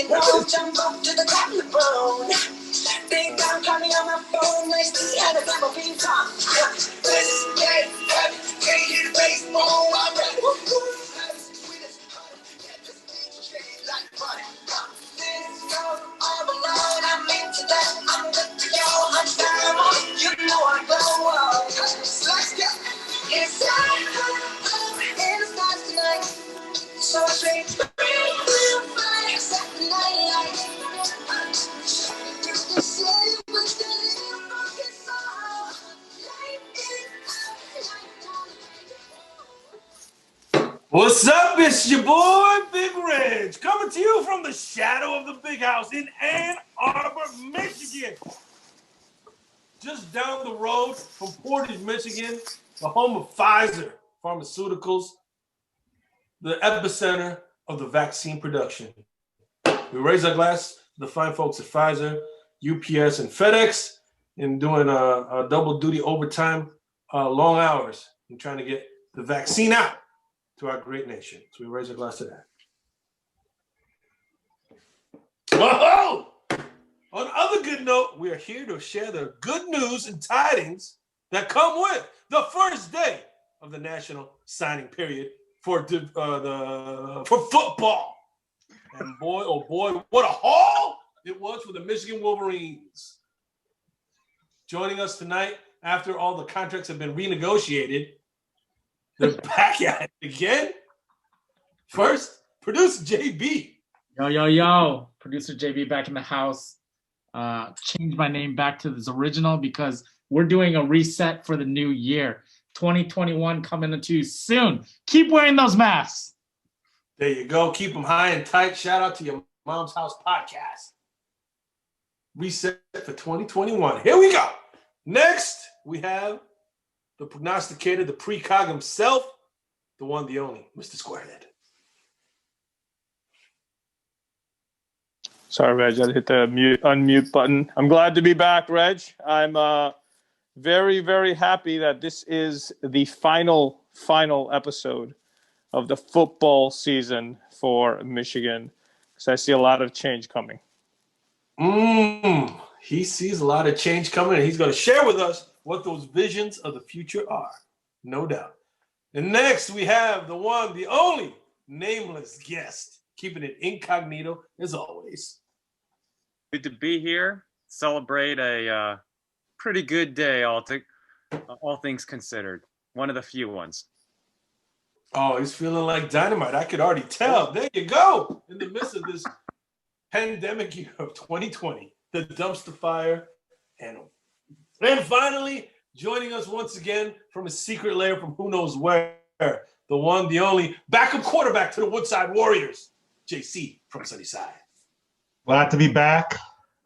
you know, jump up to the top of the bone. Big down, call me on my phone, nice to have a double ping pong. This is gay, heavy, can't hear the baseball, I'm ready. Like butter. This is all alone, I'm into that, I'm good to go, I'm terrible, you know I glow. Let's go. It's time, and it's not tonight. So I say, real fire, set the night light. Just to say, but the little focus on light is What's up? It's your boy, Big Reg, coming to you from the shadow of the big house in Ann Arbor, Michigan. Just down the road from Portage, Michigan, the home of Pfizer Pharmaceuticals, the epicenter of the vaccine production. We raise our glass to the fine folks at Pfizer, UPS, and FedEx in doing a double duty overtime, long hours in trying to get the vaccine out to our great nation. So we raise our glass to that. Whoa! On other good note, we are here to share the good news and tidings that come with the first day of the national signing period for football. And boy, oh boy, what a haul it was for the Michigan Wolverines. Joining us tonight after all the contracts have been renegotiated, they're back at it again. First, producer JB. Yo. Producer JB back in the house. Changed my name back to this original because we're doing a reset for the new year. 2021 coming to you soon. Keep wearing those masks. There you go. Keep them high and tight. Shout out to your mom's house podcast. Reset for 2021. Here we go. Next, we have the prognosticator, the precog himself, the one, the only, Mr. Squarehead. Sorry, Reg, I hit the unmute button. I'm glad to be back, Reg. I'm very, very happy that this is the final episode of the football season for Michigan, because I see a lot of change coming. He sees a lot of change coming, and he's going to share with us what those visions of the future are, no doubt. And next, we have the one, the only, nameless guest, keeping it incognito as always. Good to be here. Celebrate a pretty good day, all things considered. One of the few ones. Oh, he's feeling like dynamite. I could already tell. There you go. In the midst of this pandemic year of 2020, the dumpster fire animal. And finally, joining us once again from a secret lair from who knows where, the one, the only backup quarterback to the Woodside Warriors, JC from Sunnyside. Glad to be back.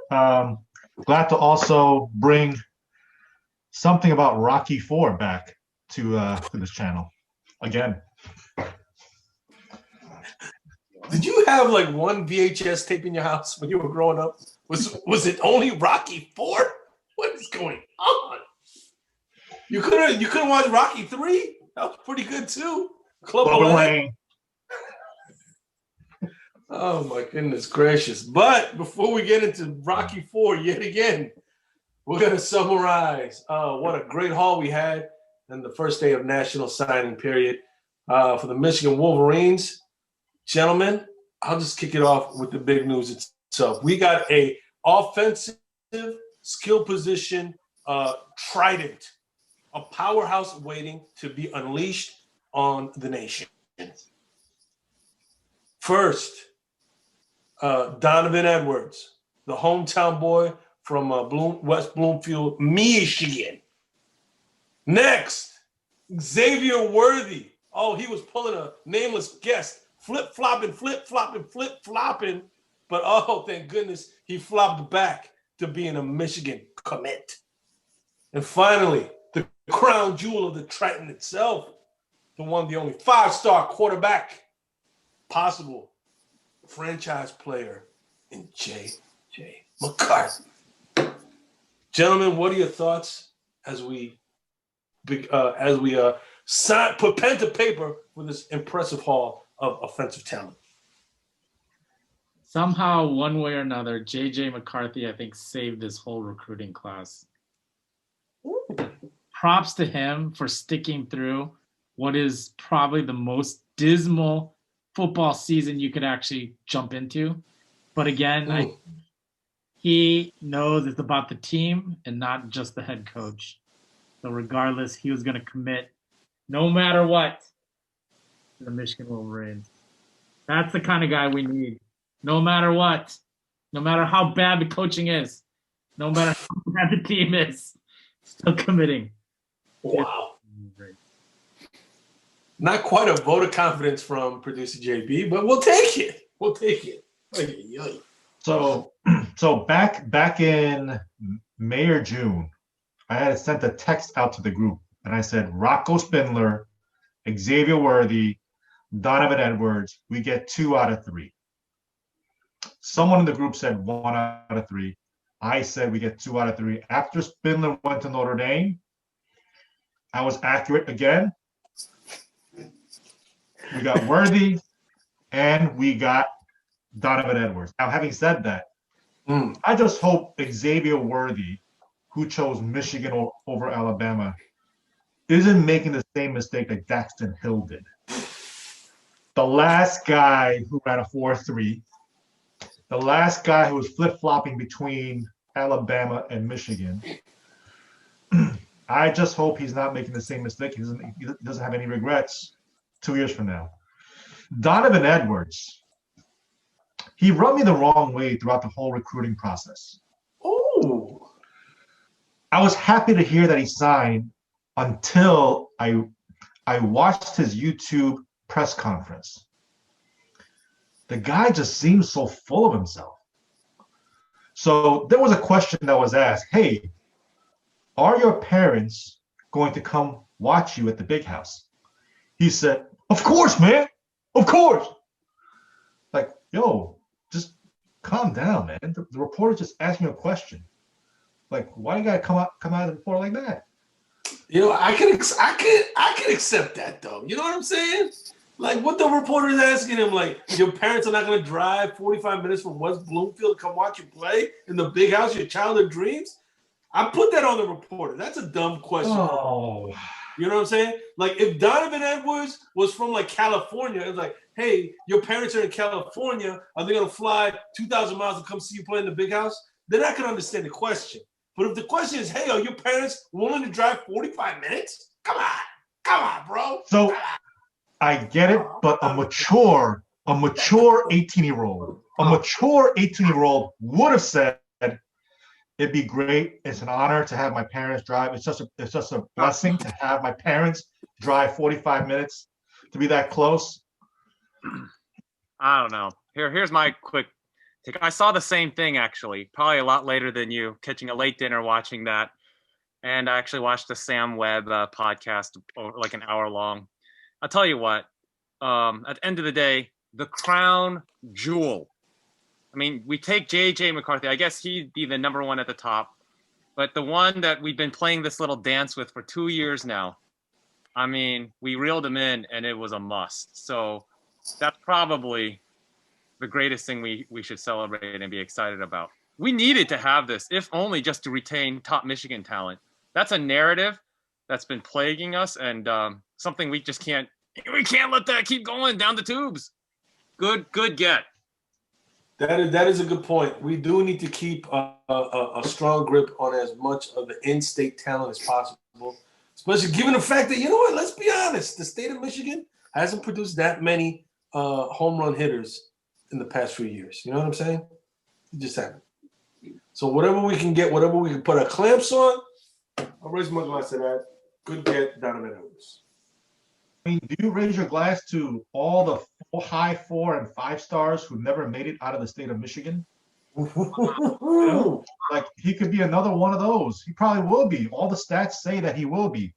Glad to also bring something about Rocky IV back to this channel again. Did you have like one VHS tape in your house when you were growing up? Was it only Rocky IV? What is going on? You couldn't watch Rocky III? That was pretty good too. Club Lane. Oh my goodness gracious. But before we get into Rocky IV yet again, we're going to summarize what a great haul we had in the first day of national signing period for the Michigan Wolverines. Gentlemen, I'll just kick it off with the big news itself. We got a offensive skill position trident, a powerhouse waiting to be unleashed on the nation. First, Donovan Edwards, the hometown boy from West Bloomfield, Michigan. Next, Xavier Worthy. Oh, he was pulling a nameless guest, flip-flopping. But, oh, thank goodness, he flopped back to being a Michigan commit. And finally, the crown jewel of the Triton itself, the one, the only five-star quarterback, possible franchise player in J.J. McCarthy. Gentlemen, what are your thoughts as we put pen to paper with this impressive haul of offensive talent? Somehow, one way or another, JJ McCarthy, I think, saved this whole recruiting class. Props to him for sticking through what is probably the most dismal football season you could actually jump into. But again, he knows it's about the team and not just the head coach. So regardless, he was going to commit no matter what to the Michigan Wolverines. That's the kind of guy we need. No matter what, no matter how bad the coaching is, no matter how bad the team is, still committing. Wow. Not quite a vote of confidence from producer JB, but we'll take it. We'll take it. So back in May or June, I had sent a text out to the group, and I said, Rocco Spindler, Xavier Worthy, Donovan Edwards, we get 2 out of 3. Someone in the group said 1 out of 3. I said we get 2 out of 3. After Spindler went to Notre Dame, I was accurate again. We got Worthy, and we got Donovan Edwards. Now, having said that, I just hope Xavier Worthy, who chose Michigan over Alabama, isn't making the same mistake that Daxton Hill did. The last guy who ran a 4.3, the last guy who was flip-flopping between Alabama and Michigan. I just hope he's not making the same mistake. He doesn't have any regrets 2 years from now. Donovan Edwards, he rubbed me the wrong way throughout the whole recruiting process. Oh. I was happy to hear that he signed until I watched his YouTube press conference. The guy just seems so full of himself. So there was a question that was asked, hey, are your parents going to come watch you at the big house? He said, of course, man. Of course. Like, yo, just calm down, man. The reporter's just asking you a question. Like, why you gotta come out of the reporter like that? You know, I can accept that though. You know what I'm saying? Like, what the reporter is asking him, like, your parents are not going to drive 45 minutes from West Bloomfield to come watch you play in the big house, your childhood dreams? I put that on the reporter. That's a dumb question. Oh. You know what I'm saying? Like, if Donovan Edwards was from, like, California, it's like, hey, your parents are in California. Are they going to fly 2,000 miles to come see you play in the big house? Then I can understand the question. But if the question is, hey, are your parents willing to drive 45 minutes? Come on, bro. So I get it, but a mature 18-year-old, would have said, it'd be great. It's an honor to have my parents drive. It's just a blessing to have my parents drive 45 minutes to be that close. I don't know. Here's my quick take. I saw the same thing, actually, probably a lot later than you, catching a late dinner watching that. And I actually watched the Sam Webb podcast, like an hour long. I'll tell you what, at the end of the day, the crown jewel. I mean, we take J.J. McCarthy. I guess he'd be the number one at the top. But the one that we've been playing this little dance with for 2 years now, I mean, we reeled him in, and it was a must. So that's probably the greatest thing we should celebrate and be excited about. We needed to have this, if only just to retain top Michigan talent. That's a narrative that's been plaguing us, and something we just can't let that keep going down the tubes. Good get. That is a good point. We do need to keep a strong grip on as much of the in-state talent as possible, especially given the fact that, you know what, let's be honest, the state of Michigan hasn't produced that many home run hitters in the past few years. You know what I'm saying? It just haven't. So whatever we can get, whatever we can put our clamps on, I'll raise my glass to that. Good get, Donovan Edwards. I mean, do you raise your glass to all the high 4 and 5 stars who never made it out of the state of Michigan? You know, like, he could be another one of those. He probably will be. All the stats say that he will be.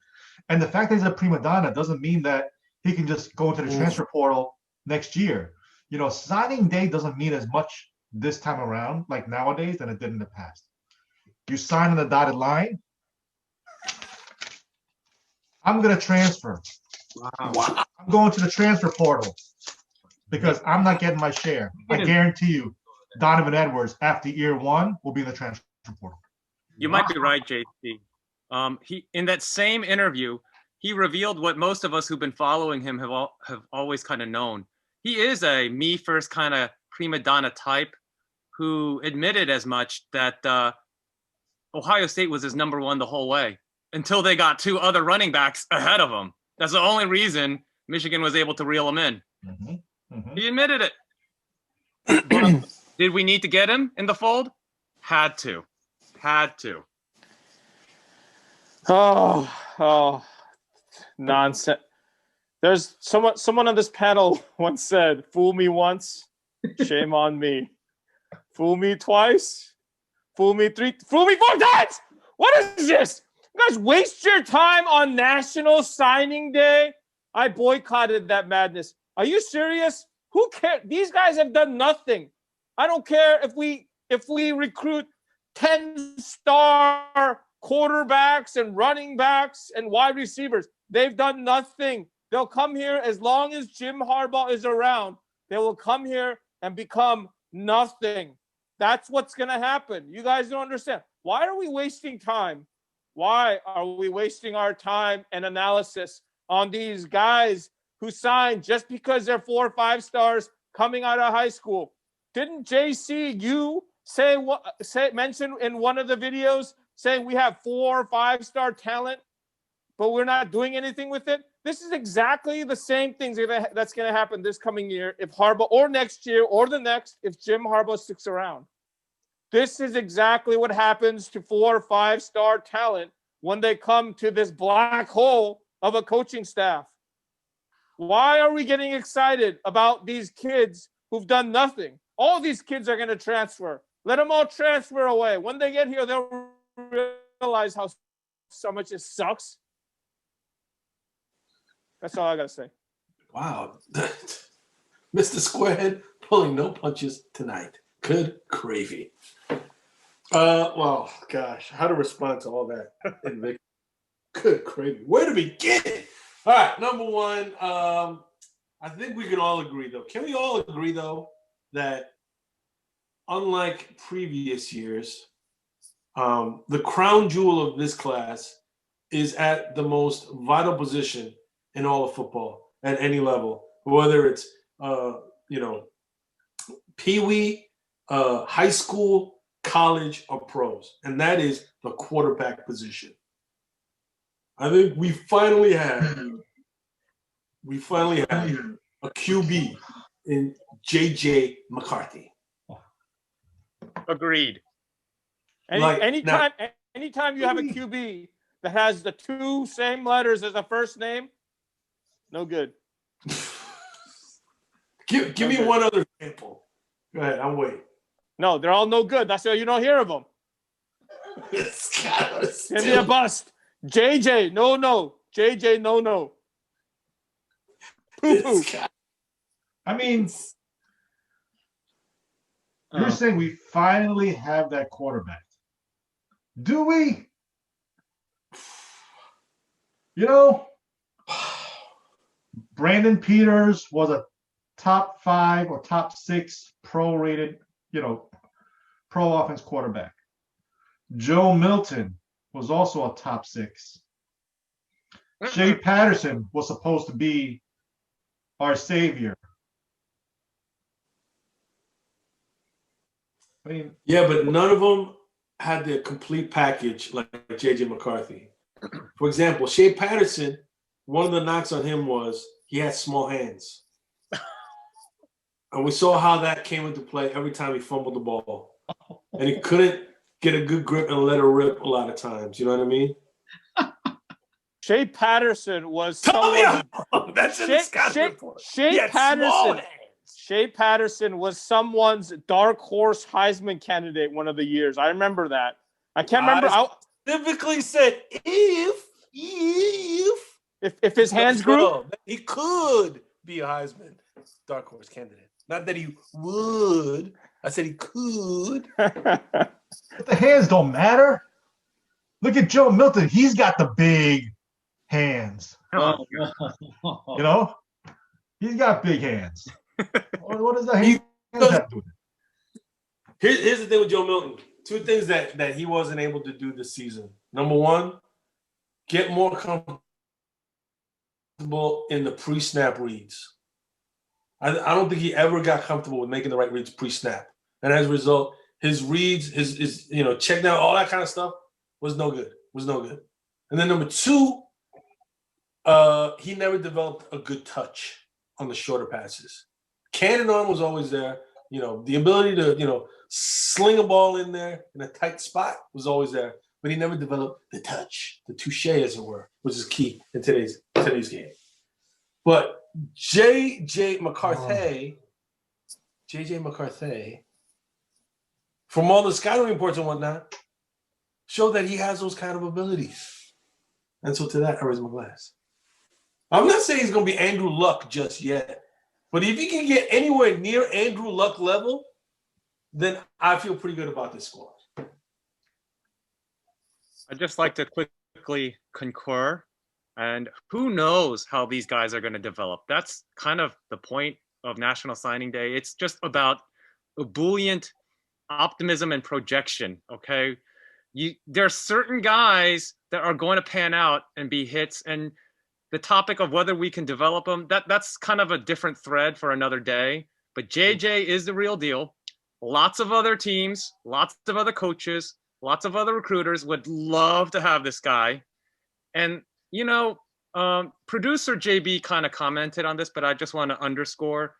And the fact that he's a prima donna doesn't mean that he can just go into the transfer portal next year. You know, signing day doesn't mean as much this time around, like nowadays, than it did in the past. You sign on the dotted line, I'm going to transfer. Wow. I'm going to the transfer portal because I'm not getting my share. I guarantee you. Donovan Edwards after year one will be in the transfer portal. You might be right, JC. He in that same interview, he revealed what most of us who've been following him have always kind of known. He is a me first kind of prima donna type who admitted as much that Ohio State was his number one the whole way until they got two other running backs ahead of him. That's the only reason Michigan was able to reel him in. He admitted it. But did we need to get him in the fold? Had to. Oh, nonsense. There's someone on this panel once said, "Fool me once, shame on me. Fool me twice, fool me four times." What is this? You guys waste your time on National Signing Day. I boycotted that madness. Are you serious? Who cares? These guys have done nothing. I don't care if we recruit 10-star quarterbacks and running backs and wide receivers. They've done nothing. They'll come here as long as Jim Harbaugh is around. They will come here and become nothing. That's what's going to happen. You guys don't understand. Why are we wasting time? Why are we wasting our time and analysis on these guys who signed just because they're 4 or 5 stars coming out of high school? Didn't JC you mention in one of the videos saying we have 4 or 5-star talent, but we're not doing anything with it? This is exactly the same things that's going to happen this coming year if Harbaugh, or next year or the next, if Jim Harbaugh sticks around. This is exactly what happens to 4 or 5-star talent when they come to this black hole of a coaching staff. Why are we getting excited about these kids who've done nothing? All these kids are going to transfer. Let them all transfer away. When they get here, they'll realize how much it sucks. That's all I got to say. Wow. Mr. Squarehead pulling no punches tonight. Good gravy. Well, gosh, how to respond to all that? Good gravy. Where to begin? All right, number one, I think we can all agree, though. Can we all agree, though, that unlike previous years, the crown jewel of this class is at the most vital position in all of football at any level, whether it's, peewee, high school, college, or pros, and that is the quarterback position. I think we finally have a QB in J.J. McCarthy. Agreed. Anytime you have a QB that has the 2 same letters as a first name, no good. Give me one other example. Go ahead, I'm waiting. No, they're all no good. That's why you don't hear of them. Give me a bust. JJ, no. JJ, no. Poo-poo. I mean, you're saying we finally have that quarterback. Do we? Brandon Peters was a top 5 or top 6 pro-rated, pro offense quarterback. Joe Milton was also a top 6. Shea Patterson was supposed to be our savior. I mean, yeah, but none of them had the complete package like J.J. McCarthy. For example, Shea Patterson, one of the knocks on him was he had small hands. And we saw how that came into play every time he fumbled the ball. And he couldn't get a good grip and let her rip a lot of times. You know what I mean? Shea Patterson was That's in the Scott report. Shea Patterson was someone's dark horse Heisman candidate one of the years. I remember that. I can't remember. I specifically said if his hands grew, he could be a Heisman dark horse candidate. Not that he would. I said he could. But the hands don't matter. Look at Joe Milton. He's got the big hands. He's got big hands. What does the hands have to do with it? Here's the thing with Joe Milton. Two things that he wasn't able to do this season. Number one, get more comfortable in the pre-snap reads. I don't think he ever got comfortable with making the right reads pre-snap. And as a result, his reads, his check down, all that kind of stuff was no good. And then number two, he never developed a good touch on the shorter passes. Cannon arm was always there. The ability to, sling a ball in there in a tight spot was always there. But he never developed the touch, the touche, as it were, which is key in today's game. But JJ McCarthy, from all the scouting reports and whatnot, show that he has those kind of abilities. And so to that, I raise my glass. I'm not saying he's going to be Andrew Luck just yet. But if he can get anywhere near Andrew Luck level, then I feel pretty good about this squad. I'd just like to quickly concur. And who knows how these guys are going to develop? That's kind of the point of National Signing Day. It's just about ebullient optimism and projection, okay? There are certain guys that are going to pan out and be hits, and the topic of whether we can develop them, that's kind of a different thread for another day. But JJ is the real deal. Lots of other teams, lots of other coaches, lots of other recruiters would love to have this guy. And, producer JB kind of commented on this, but I just want to underscore.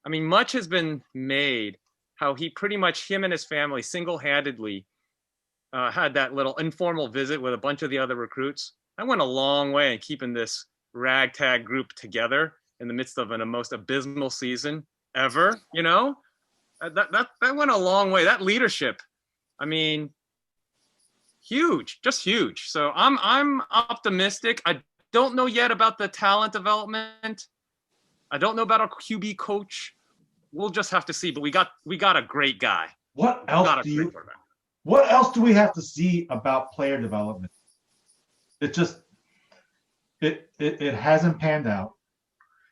I mean, much has been made how he pretty much, him and his family single-handedly had that little informal visit with a bunch of the other recruits. I went a long way in keeping this ragtag group together in the midst of the most abysmal season ever. That went a long way. That leadership, I mean, huge, just huge. So I'm optimistic. I don't know yet about the talent development. I don't know about our QB coach. We'll just have to see. But we got a great guy. What else do we have to see about player development? It just it hasn't panned out,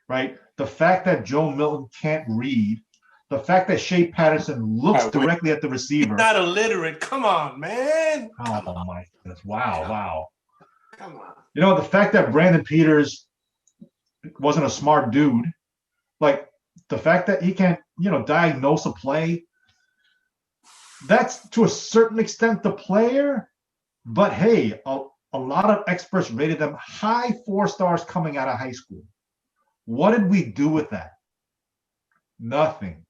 right? The fact that Joe Milton can't read, the fact that Shea Patterson looks directly at the receiver. He's not illiterate. Come on, man. Oh my goodness! Wow. Come on. The fact that Brandon Peters wasn't a smart dude, like the fact that he can't, diagnose a play. That's to a certain extent the player, but hey, a lot of experts rated them high 4 stars coming out of high school. What did we do with that? Nothing.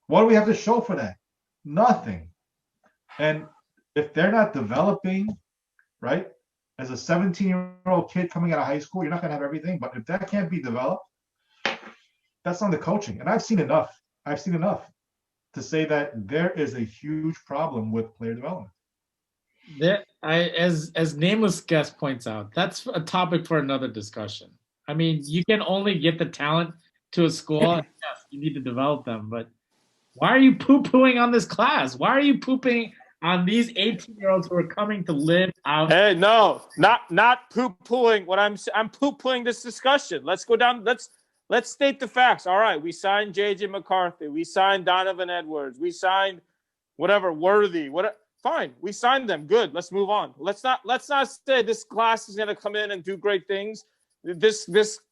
What do we have to show for that? Nothing. And if they're not developing, right, as a 17-year-old kid coming out of high school, you're not going to have everything. But if that can't be developed, that's on the coaching. And I've seen enough to say that there is a huge problem with player development. As Nameless Guest points out, that's a topic for another discussion. I mean, you can only get the talent to a school. Yes, you need to develop them, but why are you poo-pooing on this class? Why are you pooping on these 18-year-olds who are coming to live out? Hey, no, not poo-pooing. I'm poo-pooing this discussion. Let's go down. Let's state the facts. All right, we signed JJ McCarthy. We signed Donovan Edwards. We signed whatever Worthy. Fine, we signed them. Good. Let's move on. Let's not say this class is going to come in and do great things. This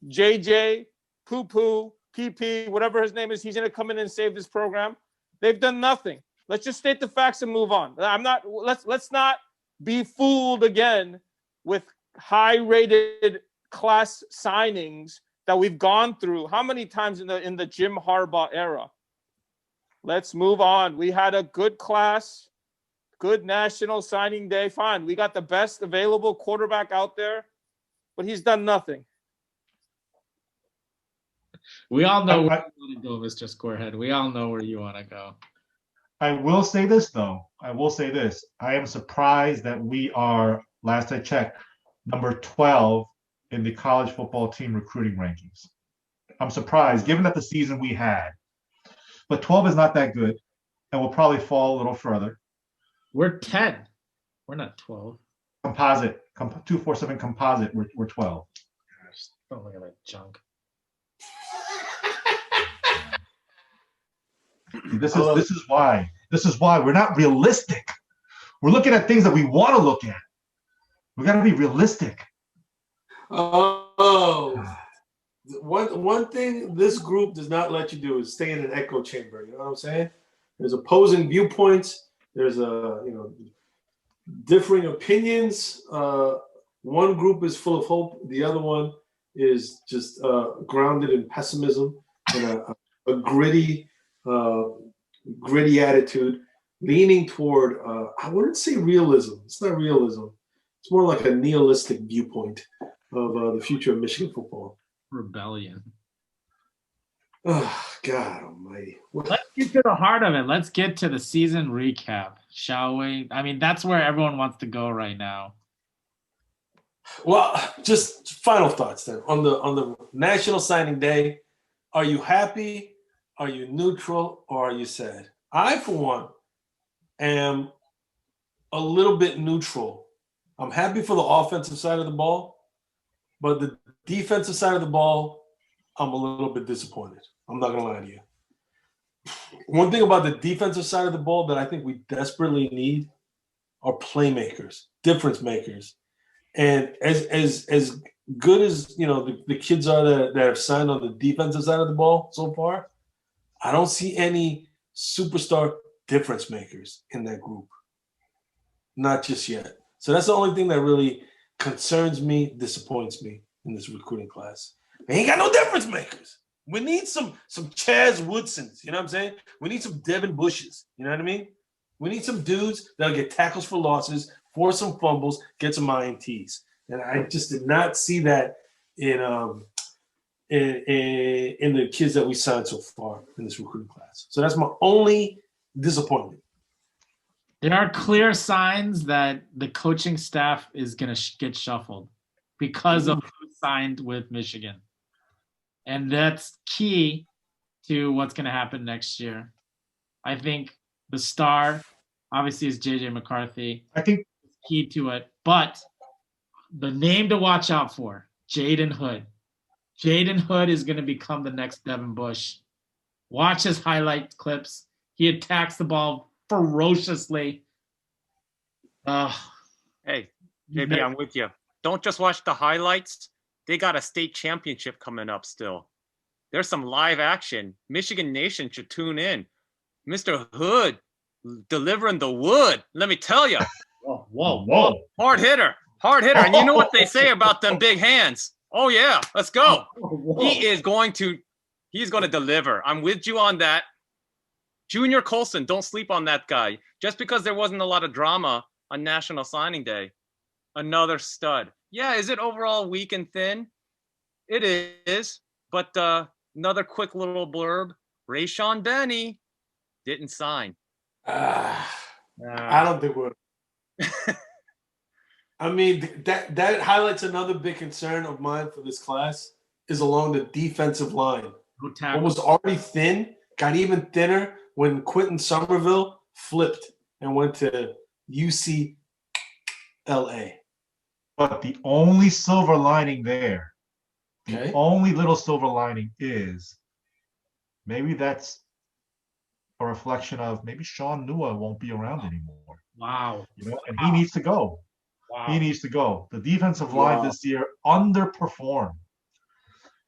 JJ, poo-poo, PP, whatever his name is, he's going to come in and save this program. They've done nothing. Let's just state the facts and move on. Let's not be fooled again with high-rated class signings that we've gone through. How many times in the Jim Harbaugh era? Let's move on. We had a good class, good National Signing Day. Fine. We got the best available quarterback out there, but he's done nothing. We all know where you want to go, Mr. Squarehead. We all know where you want to go. I will say this, though. I am surprised that we are, last I checked, number 12 in the college football team recruiting rankings. I'm surprised, given that the season we had. But 12 is not that good, and we'll probably fall a little further. We're 10. We're not 12. Composite, 247 composite, we're 12. Gosh, don't look at that junk. This is why. This is why we're not realistic. We're looking at things that we want to look at. We got to be realistic. Oh, one thing this group does not let you do is stay in an echo chamber. You know what I'm saying? There's opposing viewpoints. There's differing opinions. One group is full of hope. The other one is just grounded in pessimism and a gritty attitude, leaning toward, I wouldn't say realism. It's not realism. It's more like a nihilistic viewpoint of the future of Michigan football. Rebellion. Oh, God almighty. Let's get to the heart of it. Let's get to the season recap, shall we? I mean, that's where everyone wants to go right now. Well, just final thoughts then. On the National Signing Day, are you happy? Are you neutral? Or are you sad? I, for one, am a little bit neutral. I'm happy for the offensive side of the ball, but the defensive side of the ball, I'm a little bit disappointed. I'm not going to lie to you. One thing about the defensive side of the ball that I think we desperately need are playmakers, difference makers. And as good as, you know, the kids are that have signed on the defensive side of the ball so far, I don't see any superstar difference makers in that group. Not just yet. So that's the only thing that really concerns me, disappoints me in this recruiting class. They ain't got no difference makers. We need some Chaz Woodsons, you know what I'm saying? We need some Devin Bushes, you know what I mean? We need some dudes that'll get tackles for losses, force some fumbles, get some INTs. And I just did not see that in the kids that we signed so far in this recruiting class. So that's my only disappointment. There are clear signs that the coaching staff is going to get shuffled because of who signed with Michigan. And that's key to what's going to happen next year. I think the star, obviously, is J.J. McCarthy. I think key to it. But the name to watch out for, Jaden Hood. Jaden Hood is going to become the next Devin Bush. Watch his highlight clips. He attacks the ball ferociously. Hey, JB, I'm with you. Don't just watch the highlights. They got a state championship coming up still. There's some live action. Michigan Nation should tune in. Mr. Hood delivering the wood. Let me tell you. Whoa. Hard hitter. And you know what they say about them big hands. Oh, yeah. Let's go. He's going to deliver. I'm with you on that. Junior Colson, don't sleep on that guy. Just because there wasn't a lot of drama on National Signing Day, another stud. Yeah, is it overall weak and thin? It is. But another quick little blurb. Rayshawn Benny didn't sign. I don't think we're. I mean, that highlights another big concern of mine for this class is along the defensive line. What was already thin got even thinner when Quentin Somerville flipped and went to UCLA. But the only silver lining there, Okay. the only little silver lining is maybe that's a reflection of maybe Sean Nua won't be around anymore. Wow. You know, and he needs to go. Wow. He needs to go. The defensive line this year underperformed.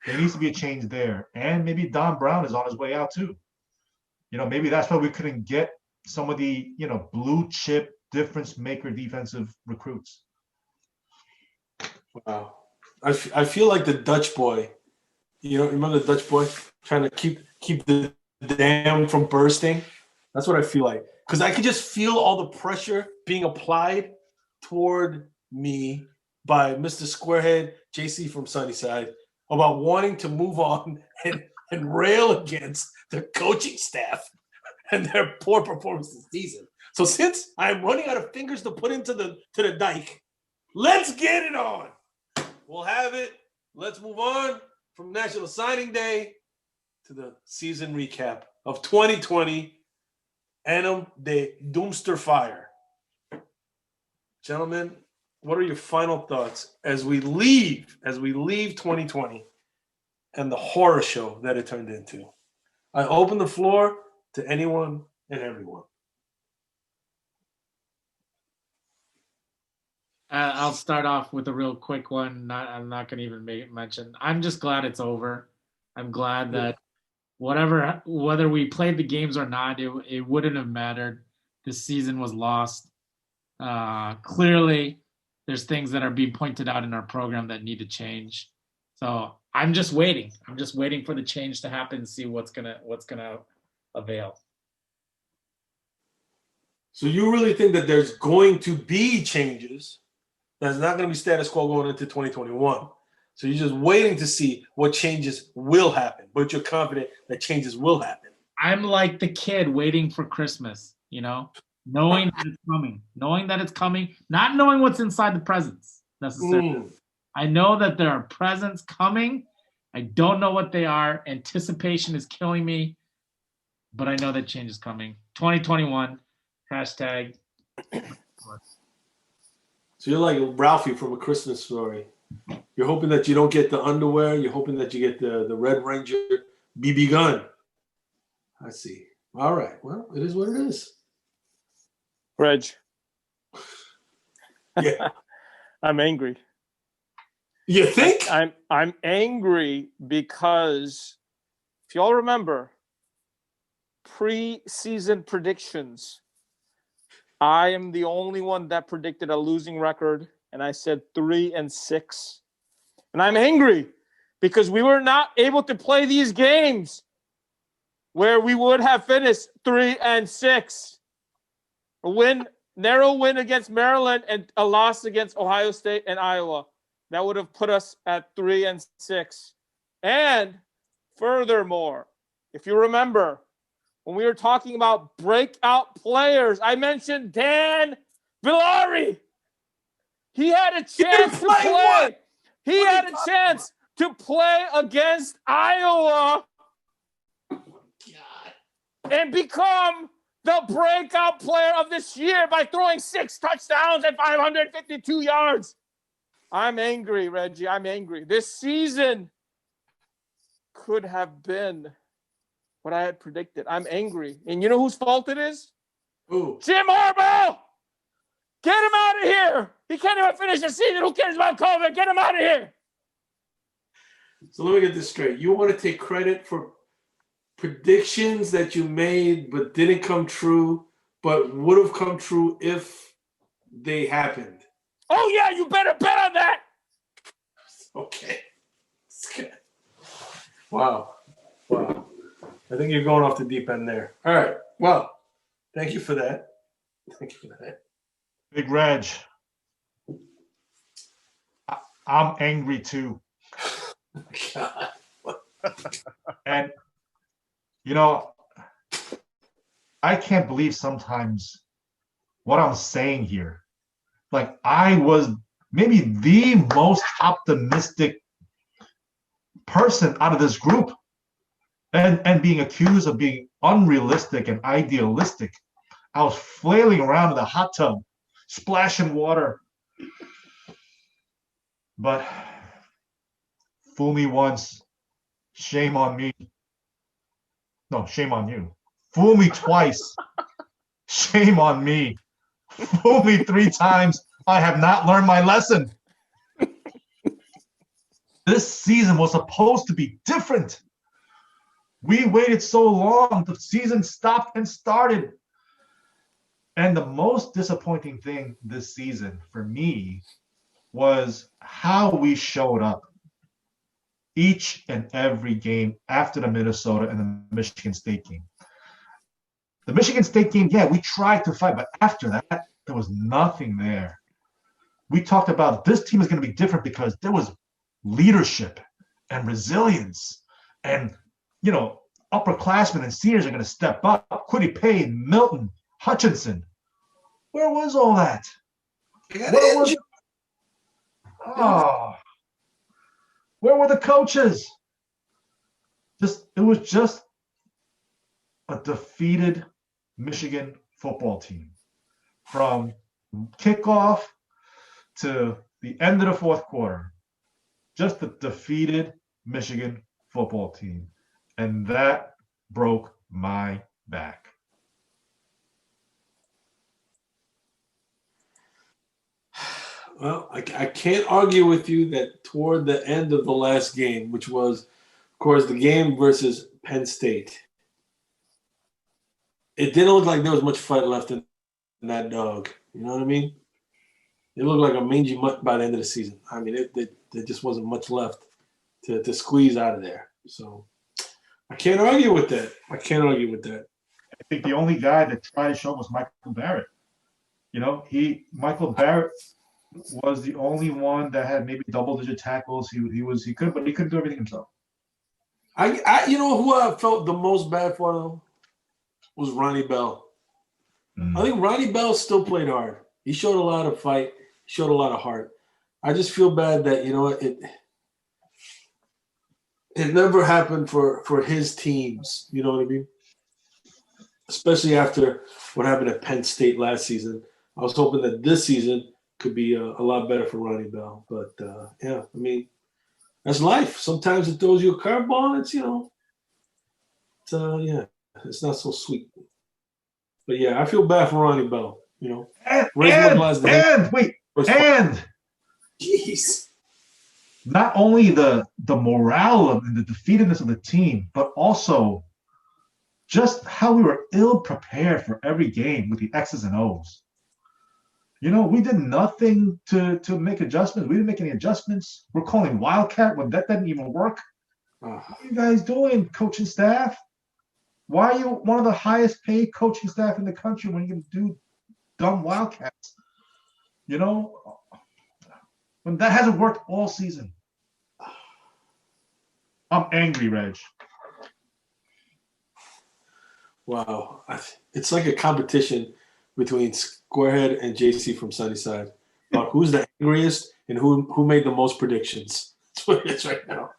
There needs to be a change there. And maybe Don Brown is on his way out too. You know, maybe that's why we couldn't get some of the, you know, blue chip difference maker defensive recruits. Wow. I feel like the Dutch boy. You know, remember the Dutch boy trying to keep the dam from bursting? That's what I feel like. Because I could just feel all the pressure being applied toward me by Mr. Squarehead, JC from Sunnyside, about wanting to move on and rail against the coaching staff and their poor performance this season. So since I'm running out of fingers to put into the dike, let's get it on. We'll have it. Let's move on from National Signing Day to the season recap of 2020. Annum de Doomster Fire. Gentlemen, what are your final thoughts as we leave 2020 and the horror show that it turned into? I open the floor to anyone and everyone. I'll start off with a real quick one. I'm not going to even mention. I'm just glad it's over. I'm glad that whether we played the games or not, it wouldn't have mattered. This season was lost. Clearly, there's things that are being pointed out in our program that need to change. So I'm just waiting. I'm just waiting for the change to happen and see what's gonna avail. So you really think that there's going to be changes? That's not going to be status quo going into 2021. So you're just waiting to see what changes will happen, but you're confident that changes will happen. I'm like the kid waiting for Christmas, knowing that it's coming, not knowing what's inside the presents necessarily. I know that there are presents coming. I don't know what they are. Anticipation is killing me, but I know that change is coming. 2021, hashtag. So you're like Ralphie from A Christmas Story. You're hoping that you don't get the underwear. You're hoping that you get the Red Ranger BB gun. I see. All right. Well, it is what it is. Reg. Yeah. I'm angry. You think? I'm angry because if y'all remember preseason predictions, I am the only one that predicted a losing record, and I said 3-6. And I'm angry because we were not able to play these games where we would have finished 3-6. Narrow win against Maryland and a loss against Ohio State and Iowa. That would have put us at 3-6. And furthermore, if you remember, when we were talking about breakout players, I mentioned Dan Villari. He had a chance to play. He had a chance to play against Iowa and become the breakout player of this year by throwing 6 touchdowns and 552 yards. I'm angry, Reggie. I'm angry. This season could have been what I had predicted. I'm angry. And you know whose fault it is? Who? Jim Harbaugh! Get him out of here! He can't even finish the season. Who cares about COVID? Get him out of here! So let me get this straight. You want to take credit for predictions that you made but didn't come true, but would have come true if they happened. Oh, yeah, you better bet on that! Okay. Wow. I think you're going off the deep end there. All right. Well, thank you for that. Big Reg. I'm angry too. God. And, I can't believe sometimes what I'm saying here. Like, I was maybe the most optimistic person out of this group. And being accused of being unrealistic and idealistic. I was flailing around in the hot tub, splashing water. But fool me once, shame on me. No, shame on you. Fool me twice, shame on me. Fool me 3 times, I have not learned my lesson. This season was supposed to be different. We waited so long, the season stopped and started. And the most disappointing thing this season for me was how we showed up each and every game after the Minnesota and the Michigan State game. The Michigan State game, yeah, we tried to fight, but after that, there was nothing there. We talked about this team is going to be different because there was leadership and resilience and upperclassmen and seniors are going to step up. Quiddy Payne, Milton, Hutchinson. Where was all that? Where were the coaches? It was just a defeated Michigan football team. From kickoff to the end of the fourth quarter. Just a defeated Michigan football team. And that broke my back? Well, I can't argue with you that toward the end of the last game, which was, of course, the game versus Penn State, it didn't look like there was much fight left in that dog. You know what I mean? It looked like a mangy mutt by the end of the season. I mean, there just wasn't much left to squeeze out of there. So I can't argue with that. I think the only guy that tried to show was Michael Barrett. Michael Barrett was the only one that had maybe double-digit tackles. He couldn't do everything himself. You know who I felt the most bad for though was Ronnie Bell. I think Ronnie Bell still played hard. He showed a lot of fight, showed a lot of heart. I just feel bad that it never happened for his teams. You know what I mean? Especially after what happened at Penn State last season. I was hoping that this season could be a lot better for Ronnie Bell. But, yeah, I mean, that's life. Sometimes it throws you a curveball. It's not so sweet. But, yeah, I feel bad for Ronnie Bell, Jeez. Not only the morale and the defeatedness of the team, but also just how we were ill prepared for every game with the X's and O's. We did nothing to make adjustments. We didn't make any adjustments. We're calling Wildcat when that didn't even work. What are you guys doing, coaching staff? Why are you one of the highest paid coaching staff in the country when you can do dumb Wildcats? When that hasn't worked all season. I'm angry, Reg. Wow. It's like a competition between Squarehead and JC from Sunnyside about who's the angriest and who made the most predictions. That's what it is right now.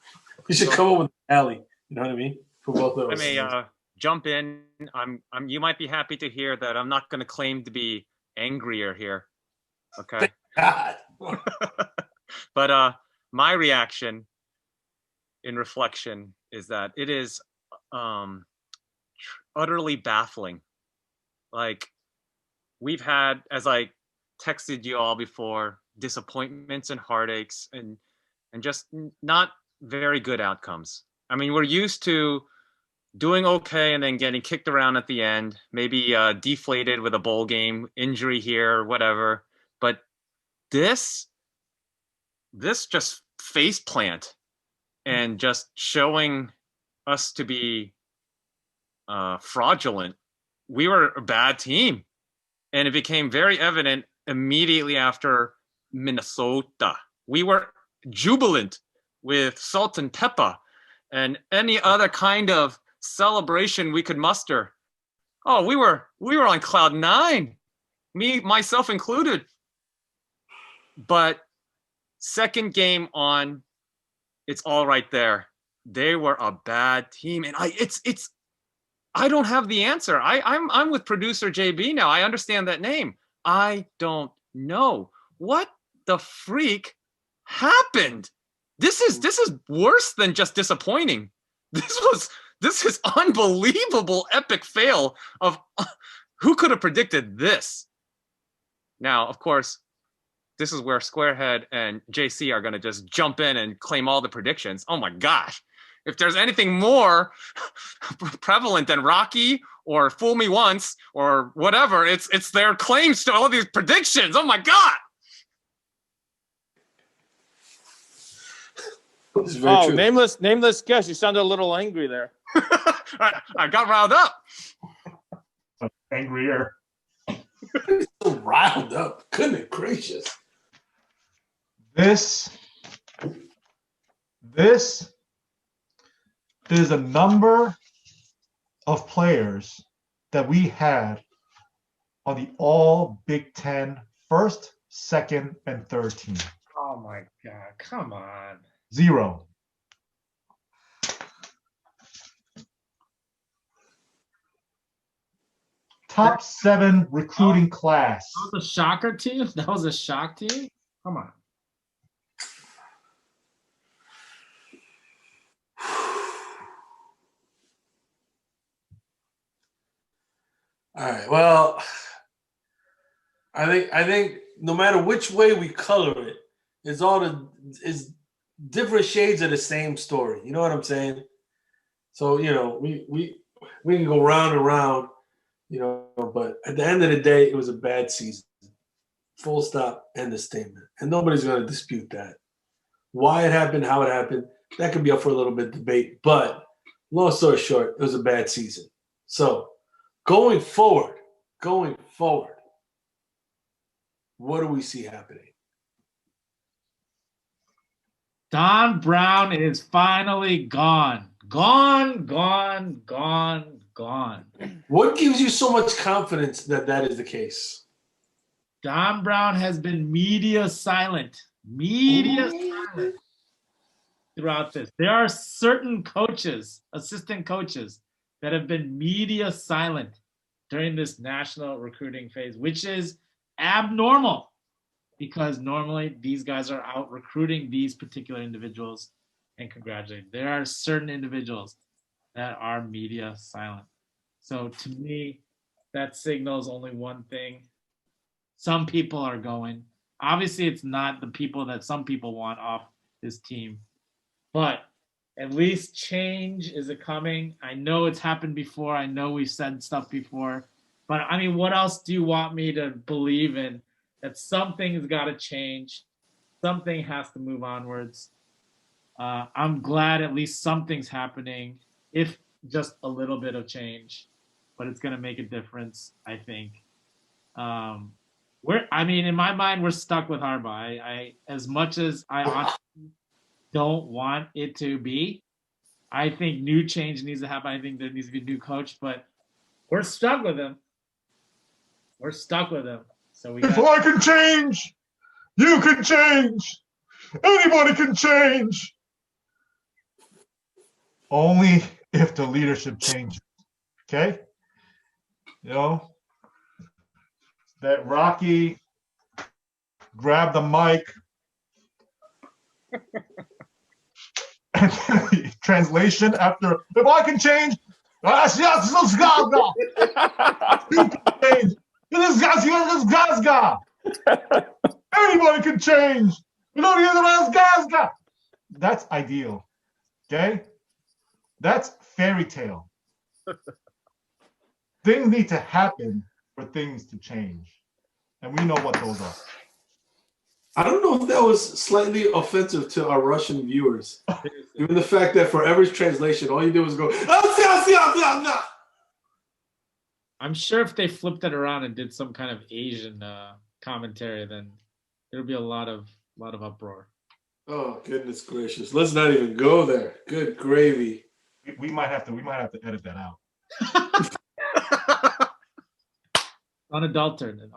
We should come up with an alley. You know what I mean? For both of us. I may jump in. You might be happy to hear that I'm not going to claim to be angrier here. Okay. God. But my reaction in reflection is that it is utterly baffling. Like, we've had, as I texted you all before, disappointments and heartaches and just not very good outcomes. I mean, we're used to doing okay and then getting kicked around at the end, maybe deflated with a bowl game, injury here, or whatever. But this just face plant and just showing us to be fraudulent. We were a bad team. And it became very evident immediately after Minnesota. We were jubilant with salt and pepper and any other kind of celebration we could muster. Oh, we were on cloud nine, myself included. But second game on, it's all right there. They were a bad team, and I don't have the answer. I'm with producer JB now. I understand that name. I don't know what the freak happened. This is worse than just disappointing. This is unbelievable epic fail of who could have predicted this. Now, of course, this is where Squarehead and JC are going to just jump in and claim all the predictions. Oh my gosh. If there's anything more prevalent than Rocky or Fool Me Once or whatever, it's their claims to all these predictions. Oh my God. Oh, nameless guest. You sounded a little angry there. I got riled up. Angrier. So riled up. Goodness gracious. This is a number of players that we had on the all Big Ten first, second, and third team. Oh my God, come on. 0. Top 7 recruiting class. That was a shocker team? That was a shock team? Come on. All right. Well, I think no matter which way we color it, it's different shades of the same story. You know what I'm saying? So we can go round and round, but at the end of the day, it was a bad season. Full stop. End of statement. And nobody's going to dispute that. Why it happened, how it happened, that could be up for a little bit of debate. But long story short, it was a bad season. So going forward, what do we see happening? Don Brown is finally gone. Gone. What gives you so much confidence that that is the case? Don Brown has been media silent throughout this. There are certain coaches, assistant coaches, that have been media silent during this national recruiting phase, which is abnormal because normally these guys are out recruiting these particular individuals and congratulating. There are certain individuals that are media silent. So to me, that signals only one thing. Some people are going. Obviously, it's not the people that some people want off this team, but at least change is coming. I know it's happened before. I know we've said stuff before, but I mean, what else do you want me to believe in? That something's got to change. Something has to move onwards. I'm glad at least something's happening, if just a little bit of change, but it's going to make a difference, I think. In my mind, we're stuck with Harbaugh. I as much as I honestly don't want it to be, I think new change needs to happen. I think there needs to be a new coach, but we're stuck with him. So if I can change, you can change. Anybody can change. Only if the leadership changes. Okay? That Rocky grabbed the mic and translation after, if I can change, anybody can change. That's ideal. Okay? That's fairy tale. Things need to happen for things to change. And we know what those are. I don't know if that was slightly offensive to our Russian viewers. Even the fact that for every translation, all you did was go, I'm sure if they flipped it around and did some kind of Asian commentary, then there'd be a lot of uproar. Oh, goodness gracious. Let's not even go there. Good gravy. We might have to edit that out. Unadulterated.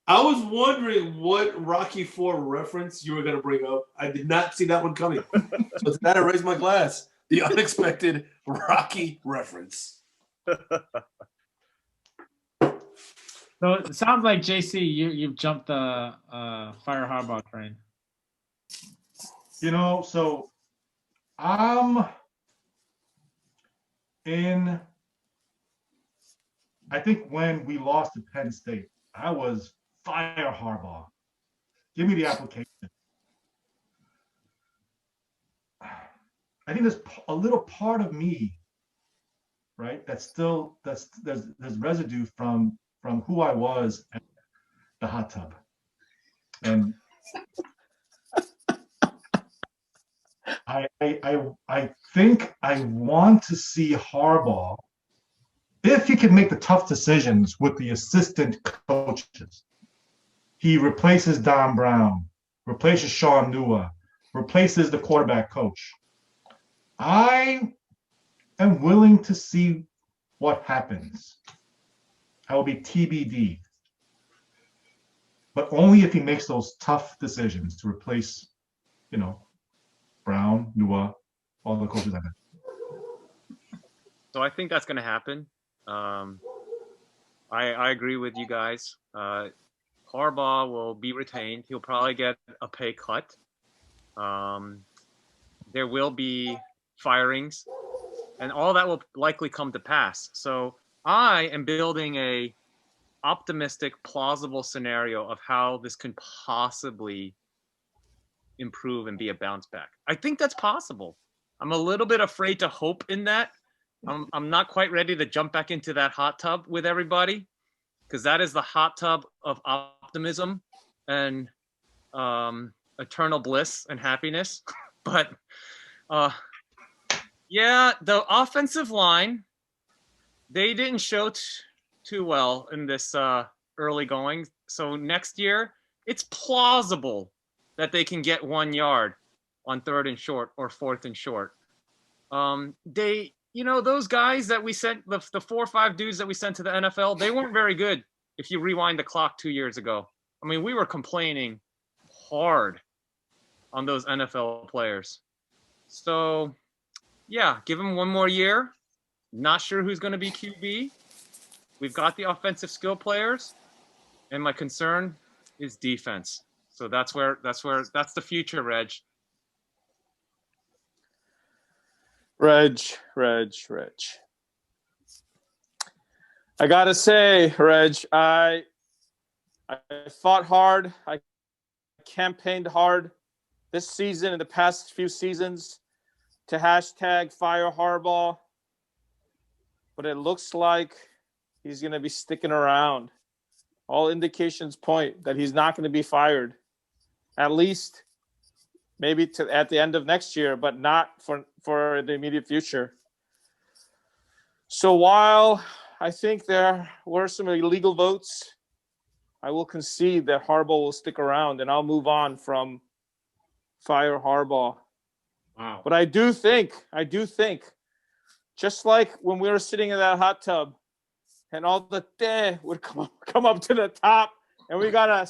I was wondering what Rocky IV reference you were going to bring up. I did not see that one coming. So to that, I raised my glass. The unexpected Rocky reference. So it sounds like, JC, you've jumped the Fire Harbaugh train. So I'm in. I think when we lost to Penn State, I was Fire Harbaugh. Give me the application. I think there's a little part of me, right? There's residue from who I was at the hot tub, and I think I want to see Harbaugh, if he can make the tough decisions with the assistant coaches. He replaces Don Brown, replaces Sean Nua, replaces the quarterback coach. I am willing to see what happens. I will be TBD. But only if he makes those tough decisions to replace, Brown, Nua, all the coaches like that. So I think that's going to happen. I agree with you guys. Harbaugh will be retained. He'll probably get a pay cut. There will be firings, and all that will likely come to pass. So I am building a optimistic, plausible scenario of how this can possibly improve and be a bounce back. I think that's possible. I'm a little bit afraid to hope in that. I'm not quite ready to jump back into that hot tub with everybody, because that is the hot tub of optimism and eternal bliss and happiness. But yeah, the offensive line, they didn't show too well in this early going. So next year, it's plausible that they can get 1 yard on 3rd and short or 4th and short. They, those guys that we sent, the 4 or 5 dudes that we sent to the NFL, they weren't very good if you rewind the clock 2 years ago. I mean, we were complaining hard on those NFL players. So, yeah, give them 1 more year. Not sure who's going to be QB. We've got the offensive skill players, and my concern is defense. So that's the future, Reg. Reg. I gotta say, Reg, I fought hard. I campaigned hard this season and the past few seasons to hashtag fire Harbaugh, but it looks like he's going to be sticking around. All indications point that he's not going to be fired, at least maybe at the end of next year, but not for the immediate future. So while I think there were some illegal votes, I will concede that Harbaugh will stick around, and I'll move on from fire Harbaugh. Wow. But I do think, just like when we were sitting in that hot tub and all the tea would come up to the top and we got to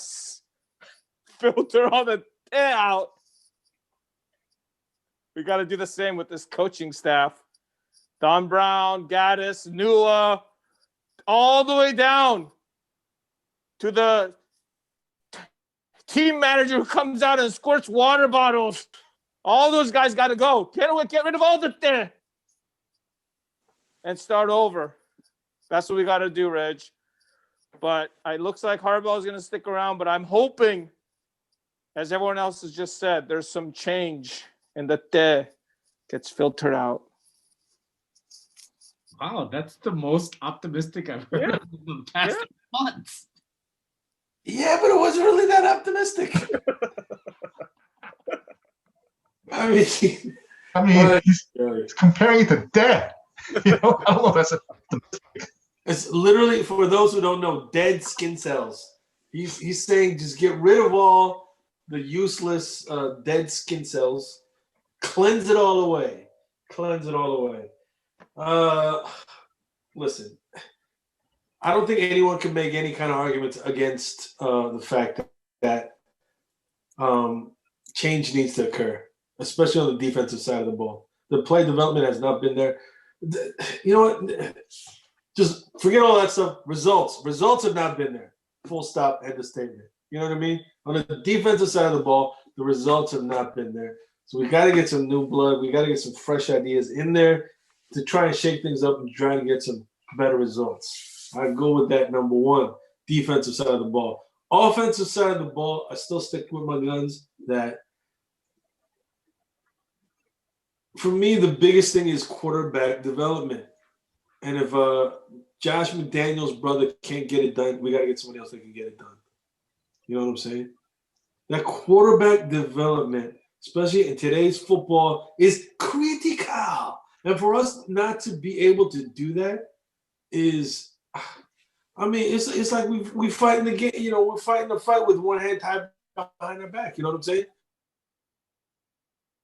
filter all the tea out, we got to do the same with this coaching staff. Don Brown, Gaddis, Nula, all the way down to the team manager who comes out and squirts water bottles. All those guys got to go. Get rid of all the tea and start over. That's what we got to do, Reg. But it looks like Harbaugh is going to stick around, but I'm hoping, as everyone else has just said, there's some change and the tea gets filtered out. Wow, that's the most optimistic I've heard in the past months. Yeah, but it wasn't really that optimistic. I mean, he's comparing it to death. I don't know if that's optimistic. It's literally, for those who don't know, dead skin cells. He's saying just get rid of all the useless dead skin cells. Cleanse it all away. Listen, I don't think anyone can make any kind of arguments against the fact that change needs to occur, especially on the defensive side of the ball. The play development has not been there. You know what? Just forget all that stuff. Results have not been there. Full stop, end of statement. You know what I mean? On the defensive side of the ball, the results have not been there. So we got to get some new blood. We got to get some fresh ideas in there to try and shake things up and try and get some better results. I go with that number one, defensive side of the ball. Offensive side of the ball, I still stick with my guns that for me, the biggest thing is quarterback development. And if Josh McDaniels' brother can't get it done, we got to get somebody else that can get it done. You know what I'm saying? That quarterback development, especially in today's football, is critical. And for us not to be able to do that is, I mean, it's like we fighting the game. You know, we're fighting the fight with one hand tied behind our back. You know what I'm saying?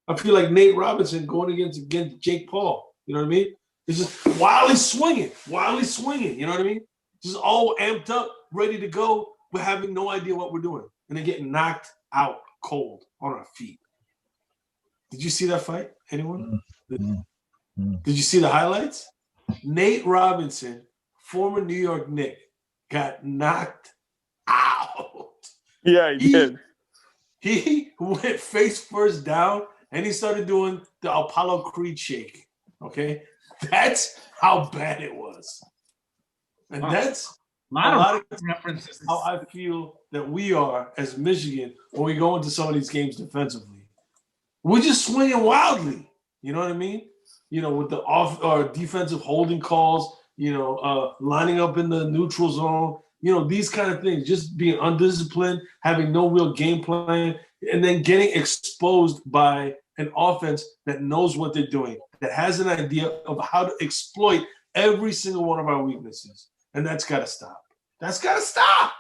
I feel like Nate Robinson going against Jake Paul. You know what I mean? It's just wildly swinging. You know what I mean? Just all amped up, ready to go. We're having no idea what we're doing. And then getting knocked out cold on our feet. Did you see that fight? Anyone? Did you see the highlights? Nate Robinson, former New York Knick, got knocked out. Yeah, he did. He went face first down, and he started doing the Apollo Creed shake. Okay? That's how bad it was. And Wow. that's A lot a lot of of references. how I feel that we are as Michigan when we go into some of these games defensively. We're just swinging wildly. You know what I mean? With the off or defensive holding calls, lining up in the neutral zone, these kind of things, just being undisciplined, having no real game plan, and then getting exposed by an offense that knows what they're doing, that has an idea of how to exploit every single one of our weaknesses. And that's got to stop. That's got to stop.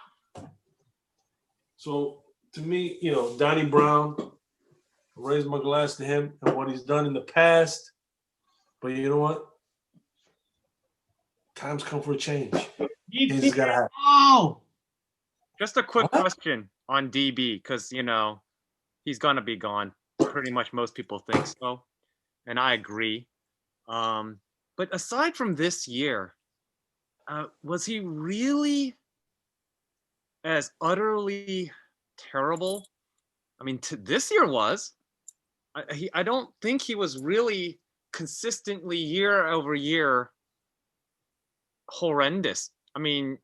So to me, Donnie Brown, I raise my glass to him and what he's done in the past. But you know what? Time's come for a change. It's got to happen. Oh, Just a quick question on DB, because he's gonna be gone. Pretty much most people think so, and I agree. But aside from this year, was he really as utterly terrible? I mean, this year was. I don't think he was really consistently year over year horrendous. I mean,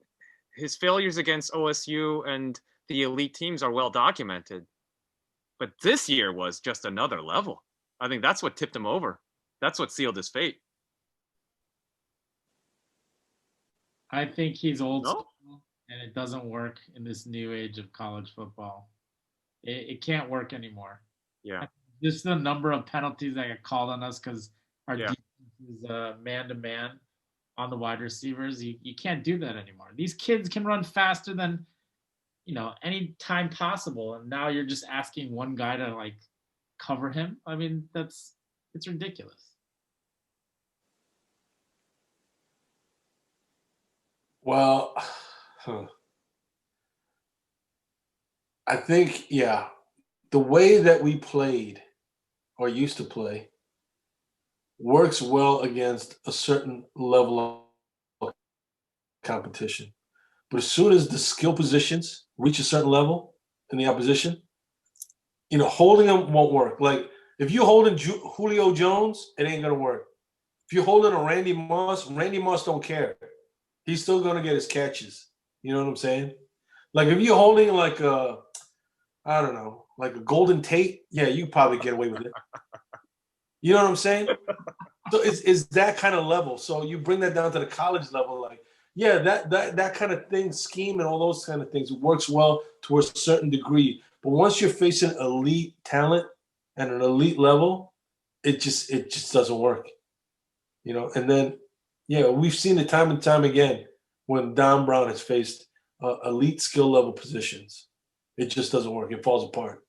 his failures against OSU and the elite teams are well documented. But this year was just another level. I think that's what tipped him over. That's what sealed his fate. I think he's old No? school, and it doesn't work in this new age of college football. It can't work anymore. Yeah. Just the number of penalties that get called on us because our Yeah. defense is man-to-man on the wide receivers. You can't do that anymore. These kids can run faster than any time possible, and now you're just asking one guy to cover him. I mean, it's ridiculous. Well, I think, the way that we played or used to play works well against a certain level of competition. But as soon as the skill positions reach a certain level in the opposition, holding them won't work. Like, if you're holding Julio Jones, it ain't going to work. If you're holding a Randy Moss don't care. He's still going to get his catches. You know what I'm saying? Like, if you're holding like a Golden Tate, you probably get away with it. You know what I'm saying? So it's that kind of level. So you bring that down to the college level, that kind of thing, scheme and all those kind of things, works well to a certain degree. But once you're facing elite talent and an elite level, it just doesn't work. And then we've seen it time and time again when Don Brown has faced elite skill level positions. It just doesn't work. It falls apart.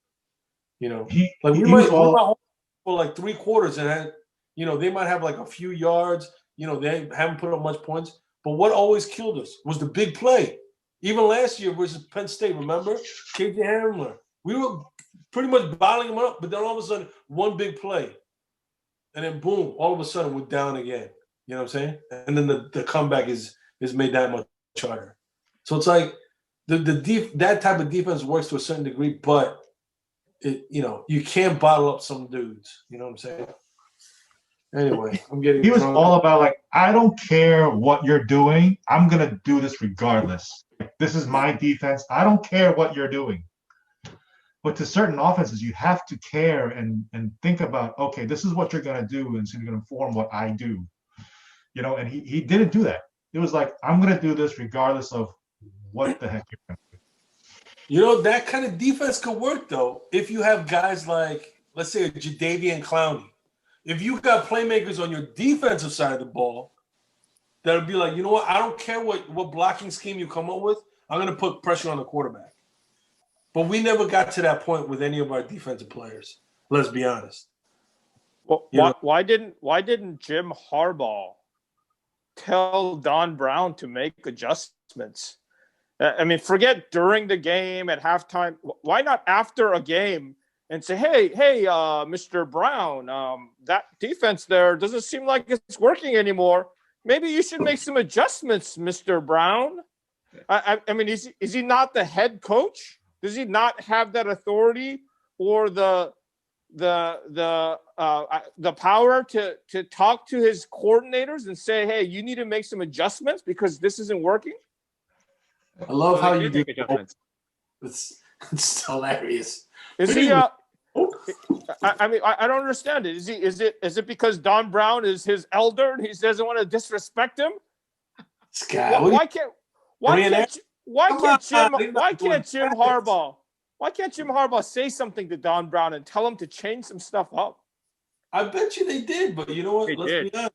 We might hold for like 3 quarters and they might have like a few yards. They haven't put up much points. But what always killed us was the big play. Even last year versus Penn State, remember? KJ Hamler. We were pretty much bottling them up, but then all of a sudden, one big play. And then boom, all of a sudden we're down again. You know what I'm saying? And then the comeback is made that much harder. So it's like that type of defense works to a certain degree, but you can't bottle up some dudes. You know what I'm saying? Anyway, I'm getting. He was all about I don't care what you're doing. I'm gonna do this regardless. This is my defense. I don't care what you're doing. But to certain offenses, you have to care and think about, okay, this is what you're gonna do, and it's gonna inform what I do. And he didn't do that. It was like, I'm gonna do this regardless of what the heck you're gonna do. That kind of defense could work though if you have guys like, let's say, a Jadeveon Clowney. If you got playmakers on your defensive side of the ball, that'll be like, you know what? I don't care what blocking scheme you come up with. I'm going to put pressure on the quarterback. But we never got to that point with any of our defensive players. Let's be honest. Well, why didn't Jim Harbaugh tell Don Brown to make adjustments? I mean, forget during the game at halftime. Why not after a game and say, hey, Mr. Brown, that defense there doesn't seem like it's working anymore. Maybe you should make some adjustments, Mr. Brown. I mean, is he not the head coach? Does he not have that authority or the the power to talk to his coordinators and say, hey, you need to make some adjustments because this isn't working? I love how you do make adjustments. It's hilarious. Is he? I mean, I don't understand it. Is it because Don Brown is his elder and he doesn't want to disrespect him? This guy, Why can't Jim Harbaugh say something to Don Brown and tell him to change some stuff up? I bet you they did, but you know what? They did.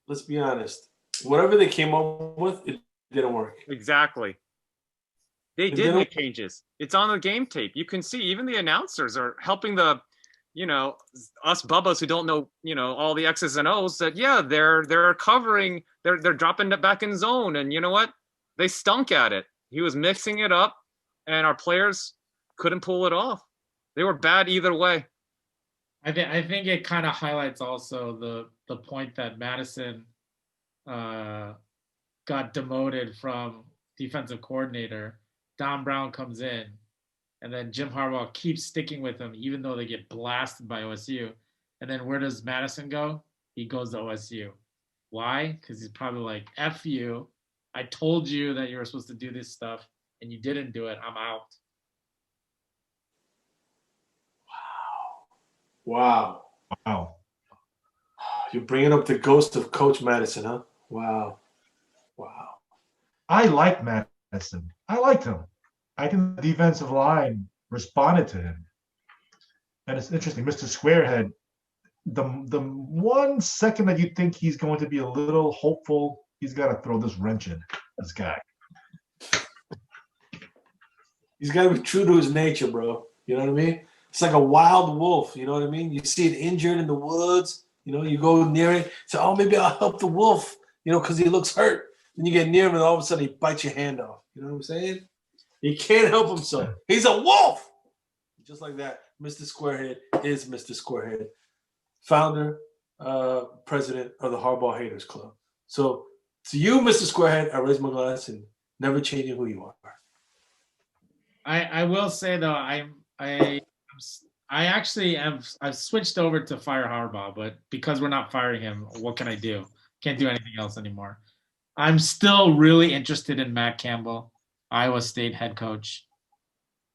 Let's be honest. Whatever they came up with, it didn't work. Exactly. They did make changes. It's on the game tape. You can see even the announcers are helping the, us bubbas who don't know, all the X's and O's that, yeah, they're covering, they're dropping it back in zone. And you know what? They stunk at it. He was mixing it up and our players couldn't pull it off. They were bad either way. I think it kind of highlights also the point that Madison got demoted from defensive coordinator. Don Brown comes in, and then Jim Harbaugh keeps sticking with him, even though they get blasted by OSU. And then where does Madison go? He goes to OSU. Why? Because he's probably like, F you. I told you that you were supposed to do this stuff, and you didn't do it. I'm out. Wow. You're bringing up the ghost of Coach Madison, huh? Wow. I like Madison. I liked him. I think the defensive line responded to him. And it's interesting, Mr. Squarehead, the 1 second that you think he's going to be a little hopeful, he's got to throw this wrench in, this guy. He's got to be true to his nature, bro. You know what I mean? It's like a wild wolf. You know what I mean? You see it injured in the woods. You go near it. Say, oh, maybe I'll help the wolf, because he looks hurt. Then you get near him and all of a sudden he bites your hand off. You know what I'm saying? He can't help himself. He's a wolf. Just like that, Mr. Squarehead is Mr. Squarehead, founder, president of the Harbaugh Haters Club. So to you, Mr. Squarehead, I raise my glass and never changing who you are. I will say though, I've switched over to fire Harbaugh, but because we're not firing him, what can I do? Can't do anything else anymore. I'm still really interested in Matt Campbell, Iowa State head coach.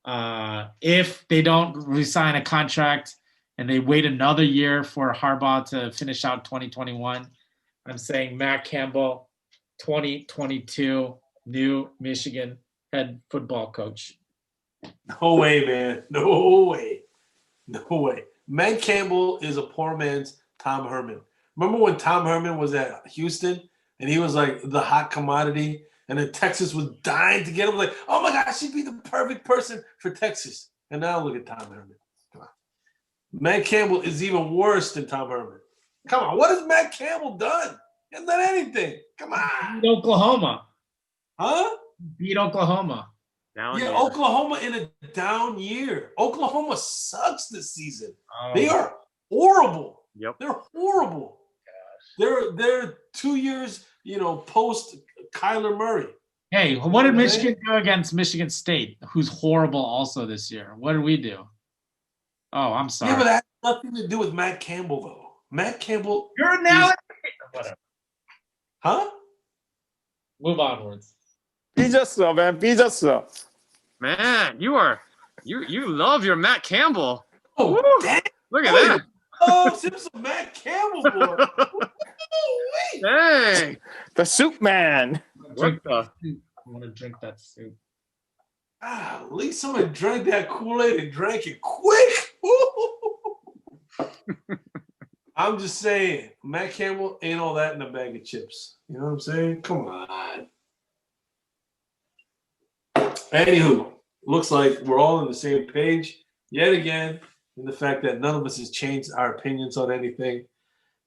If they don't resign a contract and they wait another year for Harbaugh to finish out 2021, I'm saying Matt Campbell, 2022, new Michigan head football coach. No way, man. No way. Matt Campbell is a poor man's Tom Herman. Remember when Tom Herman was at Houston and he was like the hot commodity and then Texas was dying to get him? Like, oh my gosh, he'd be the perfect person for Texas. And now look at Tom Herman. Come on. Matt Campbell is even worse than Tom Herman. Come on. What has Matt Campbell done? He hasn't done anything. Come on. Beat Oklahoma. Huh? Beat Oklahoma. Oklahoma in a down year. Oklahoma sucks this season. They are horrible. Yep. They're horrible. Gosh. They're 2 years, post Kyler Murray. Hey, what did Michigan do against Michigan State, who's horrible also this year? What did we do? Oh, I'm sorry. Yeah, but that has nothing to do with Matt Campbell, though. Matt Campbell. You're analogy. Whatever. Huh? Move onwards. 삐졌어, man. 삐졌어. Man, you love your Matt Campbell. Oh, damn. Look at that. Oh, some Matt Campbell, boy. Hey, the soup man. I want to drink that soup. At least somebody drank that Kool-Aid and drank it quick. I'm just saying, Matt Campbell ain't all that in a bag of chips. You know what I'm saying? Come on. Anywho, looks like we're all on the same page yet again in the fact that none of us has changed our opinions on anything.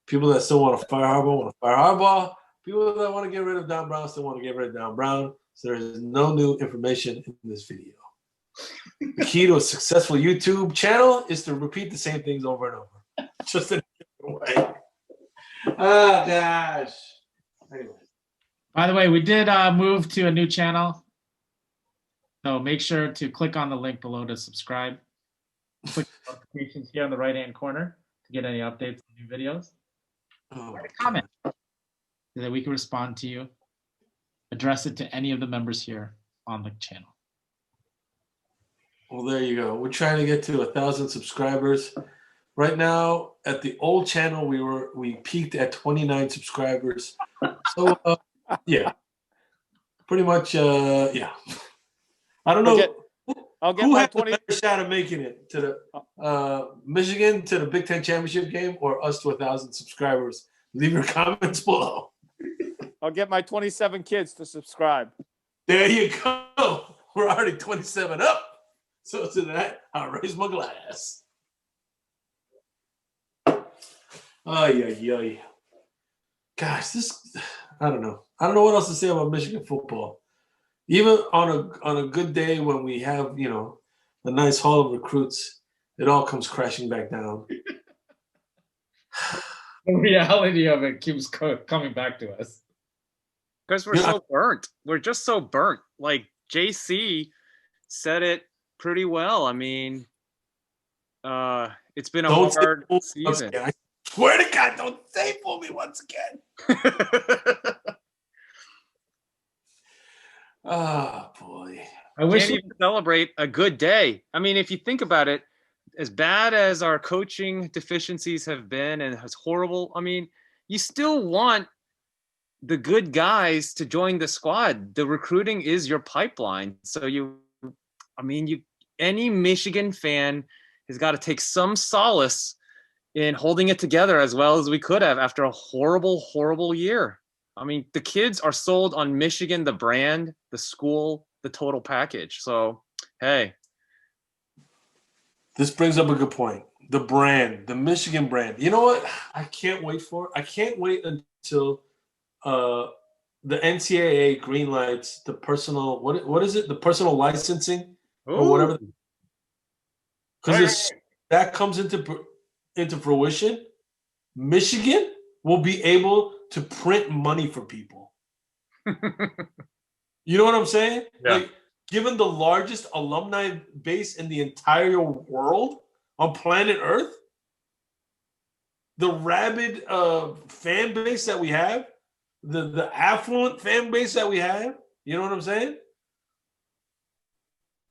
People that still want to fire Harbaugh want to fire Harbaugh. People that want to get rid of Don Brown still want to get rid of Don Brown. So there is no new information in this video. The key to a successful YouTube channel is to repeat the same things over and over. Just in a different way. Oh, gosh. Anyway. By the way, we did move to a new channel. So make sure to click on the link below to subscribe. Click notifications here on the right-hand corner to get any updates on new videos. Oh, Write a comment so that we can respond to you. Address it to any of the members here on the channel. well, there you go. We're trying to get to 1,000 subscribers. Right now, at the old channel, we peaked at 29 subscribers. So yeah, pretty much yeah. I don't know. I'll get Who my has 20. a better shot of making it to the Michigan to the Big Ten championship game, or us to 1,000 subscribers? Leave your comments below. I'll get my 27 kids to subscribe. There you go. We're already 27 up. So to that, I'll raise my glass. Ay, ay, ay. Gosh, I don't know. I don't know what else to say about Michigan football. Even on a good day when we have, a nice haul of recruits, it all comes crashing back down. The reality of it keeps coming back to us. Because we're so burnt. We're just so burnt. Like JC said it pretty well. I mean, it's been a hard season. I swear to God, don't say for me once again. Oh, boy. I wish you could celebrate a good day. I mean, if you think about it, as bad as our coaching deficiencies have been and as horrible, I mean, you still want the good guys to join the squad. The recruiting is your pipeline. So any Michigan fan has got to take some solace in holding it together as well as we could have after a horrible, horrible year. I mean, the kids are sold on Michigan, the brand, the school, the total package. So, hey. This brings up a good point. The brand, the Michigan brand. You know what? I can't wait for it. I can't wait until the NCAA greenlights the personal, what is it? The personal licensing or whatever. Because that comes into fruition, Michigan will be able to print money for people. You know what I'm saying? Yeah. Like, given the largest alumni base in the entire world on planet Earth, the rabid fan base that we have, the affluent fan base that we have, you know what I'm saying?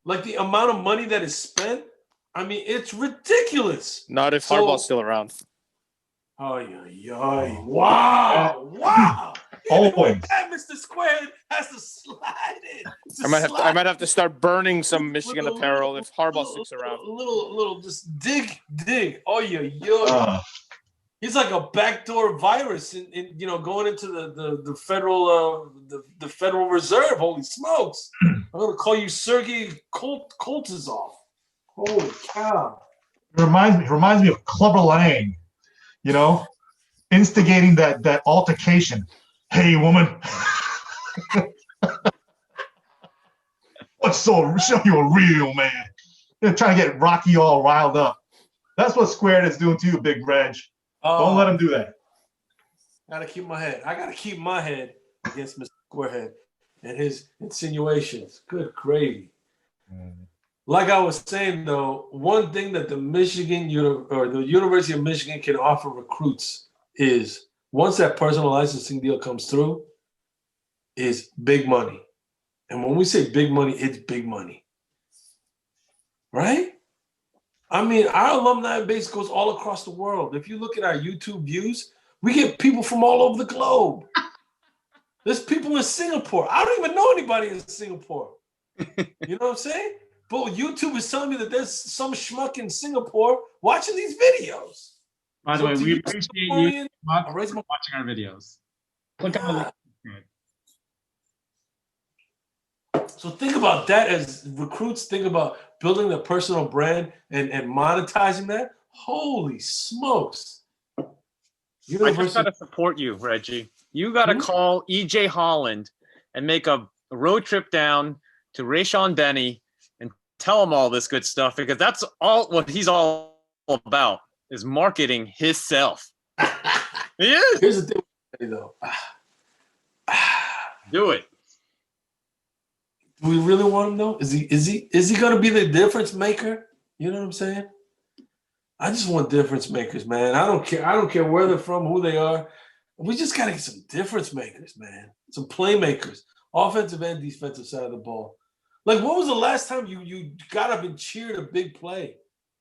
Like the amount of money that is spent, I mean, it's ridiculous. Not if Harbaugh's still around. Oh, yeah. Wow. Wow. Always. Mr. Squared has to slide it. I might have to start burning some Michigan apparel if Harbaugh sticks around. Little, just dig. Oh, yeah. He's like a backdoor virus in going into the federal the Federal Reserve. Holy smokes. I'm gonna call you Sergei Koltizov. Holy cow. It reminds me of Clubber Lang, instigating that altercation. Hey, woman. Show you a real man. They're trying to get Rocky all riled up. That's what Squared is doing to you, Big Reg. Don't let him do that. I gotta keep my head against Mr. Squarehead and his insinuations. Good gravy. Like I was saying, though, one thing that the University of Michigan can offer recruits is, once that personal licensing deal comes through, is big money. And when we say big money, it's big money. Right? I mean, our alumni base goes all across the world. If you look at our YouTube views, we get people from all over the globe. There's people in Singapore. I don't even know anybody in Singapore. You know what I'm saying? But YouTube is telling me that there's some schmuck in Singapore watching these videos. By the way, we appreciate you watching our videos. Click on the link. So think about that as recruits think about building their personal brand and monetizing that. Holy smokes. I just got to support you, Reggie. You got to call E.J. Holland and make a road trip down to Rayshon Benny and tell him all this good stuff, because that's all what he's all about, is marketing himself. He is. Here's the thing, though. Do it. Do we really want him though? Is he going to be the difference maker? You know what I'm saying? I just want difference makers, man. I don't care. I don't care where they're from, who they are. We just gotta get some difference makers, man. Some playmakers, offensive and defensive side of the ball. Like, when was the last time you got up and cheered a big play?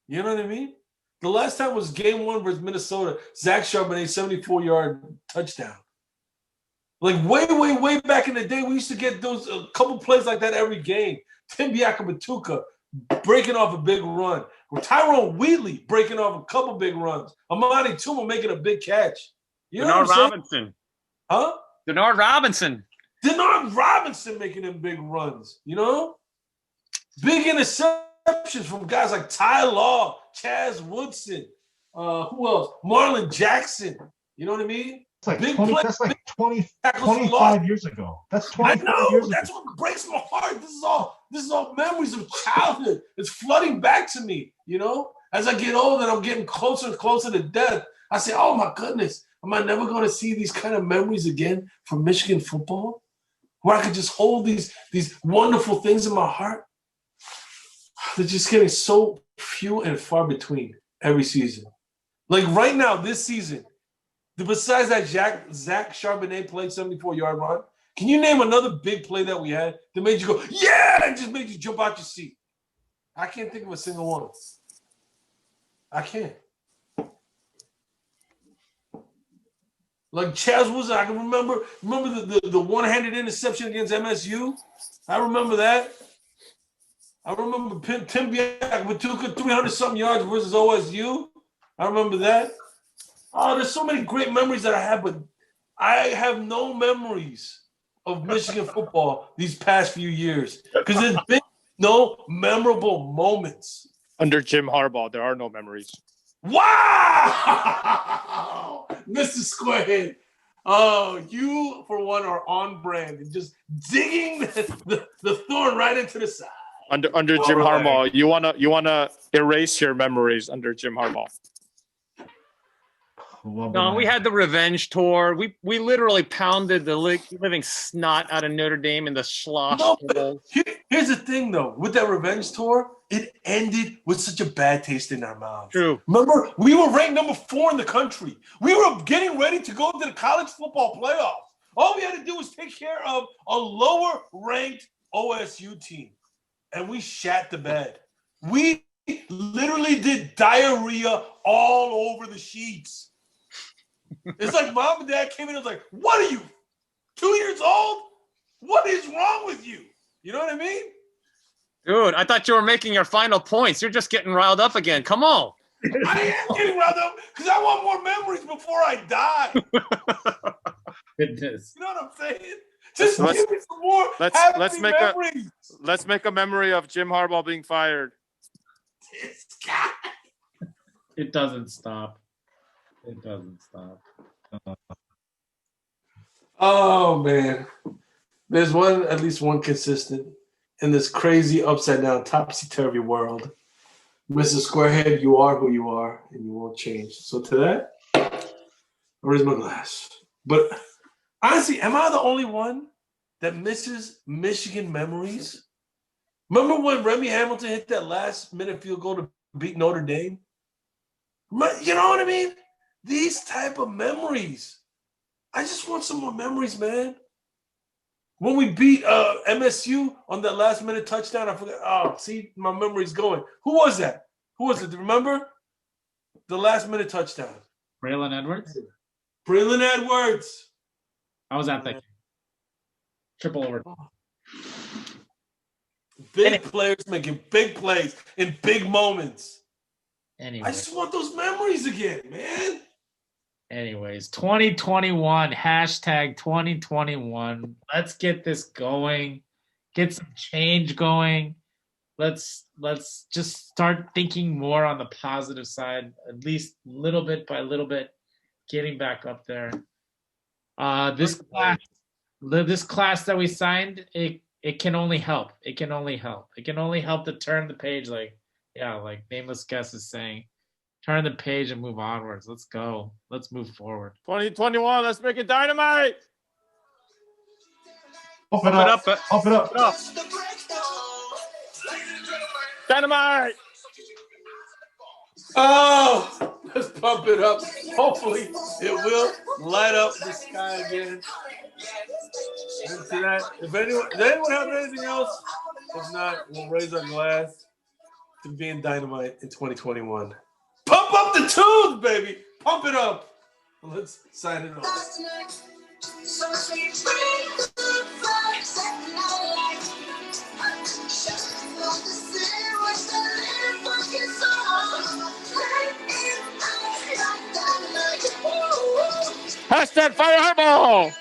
You know what I mean? The last time was Game 1 versus Minnesota. Zach Charbonnet 74-yard touchdown. Like, way back in the day, we used to get those a couple plays like that every game. Tim Biakabatuka breaking off a big run. Tyrone Wheatley breaking off a couple big runs. Amani Tuma making a big catch. You know Denard what I'm saying? Robinson. Huh? Denard Robinson. Denard Robinson making them big runs, you know? Big interceptions from guys like Ty Law, Chaz Woodson, who else? Marlon Jackson. You know what I mean? It's like Big 20, play, that's like 20, tackles for 25 loss. years ago. That's I 25 know. years That's ago. what breaks my heart. This is all memories of childhood. It's flooding back to me, you know? As I get older and I'm getting closer and closer to death, I say, oh my goodness, am I never going to see these kind of memories again from Michigan football? Where I could just hold these wonderful things in my heart? They're just getting so few and far between every season. Like right now, this season, besides that Zach Charbonnet played 74-yard run, can you name another big play that we had that made you go, yeah, and just made you jump out your seat? I can't think of a single one. I can't. Like Chaz Woodson, I can remember the one-handed interception against MSU. I remember that. I remember Tim Biakabatuka 300-something yards versus OSU. I remember that. Oh, there's so many great memories that I have, but I have no memories of Michigan football these past few years because there's been no memorable moments. Under Jim Harbaugh, there are no memories. Wow! Mr. Squarehead. Oh, you, for one, are on brand and just digging the thorn right into the side. Under Jim Harbaugh, you wanna erase your memories under Jim Harbaugh. No, we had the revenge tour. We literally pounded the living snot out of Notre Dame in the slosh. No, here's the thing, though. With that revenge tour, it ended with such a bad taste in our mouths. True. Remember, we were ranked number 4 in the country. We were getting ready to go to the college football playoffs. All we had to do was take care of a lower-ranked OSU team, and we shat the bed. We literally did diarrhea all over the sheets. It's like mom and dad came in and was like, what are you, 2 years old? What is wrong with you? You know what I mean? Dude, I thought you were making your final points. You're just getting riled up again. Come on. I am getting riled up because I want more memories before I die. Goodness. You know what I'm saying? Just give me some more let's make memories. Let's make a memory of Jim Harbaugh being fired. This guy. It doesn't stop. It doesn't stop. Oh, man. There's at least one consistent in this crazy, upside-down, topsy-turvy world. Mrs. Squarehead, you are who you are, and you won't change. So to that, I raise my glass. But honestly, am I the only one that misses Michigan memories? Remember when Remy Hamilton hit that last-minute field goal to beat Notre Dame? You know what I mean? These type of memories. I just want some more memories, man. When we beat MSU on that last-minute touchdown, I forgot. Oh, see, my memory's going. Who was that? Who was it? Do you remember? The last-minute touchdown. Braylon Edwards? Braylon Edwards. I was at that game. Triple over. Big players making big plays in big moments. Anyway. I just want those memories again, man. Anyways, 2021, hashtag 2021. Let's get this going. Get some change going. Let's just start thinking more on the positive side, at least little bit by little bit, getting back up there. This class that we signed, it can only help. It can only help. It can only help to turn the page, like Nameless Guest is saying. Turn the page and move onwards. Let's go. Let's move forward. 2021, let's make it dynamite. Pump it up. Pump it up. Dynamite. Oh, let's pump it up. Hopefully, it will light up the sky again. And to that, does anyone have anything else? If not, we'll raise our glass to being dynamite in 2021. Pump up the tunes, baby. Pump it up. Let's sign it off. Hashtag Fireball.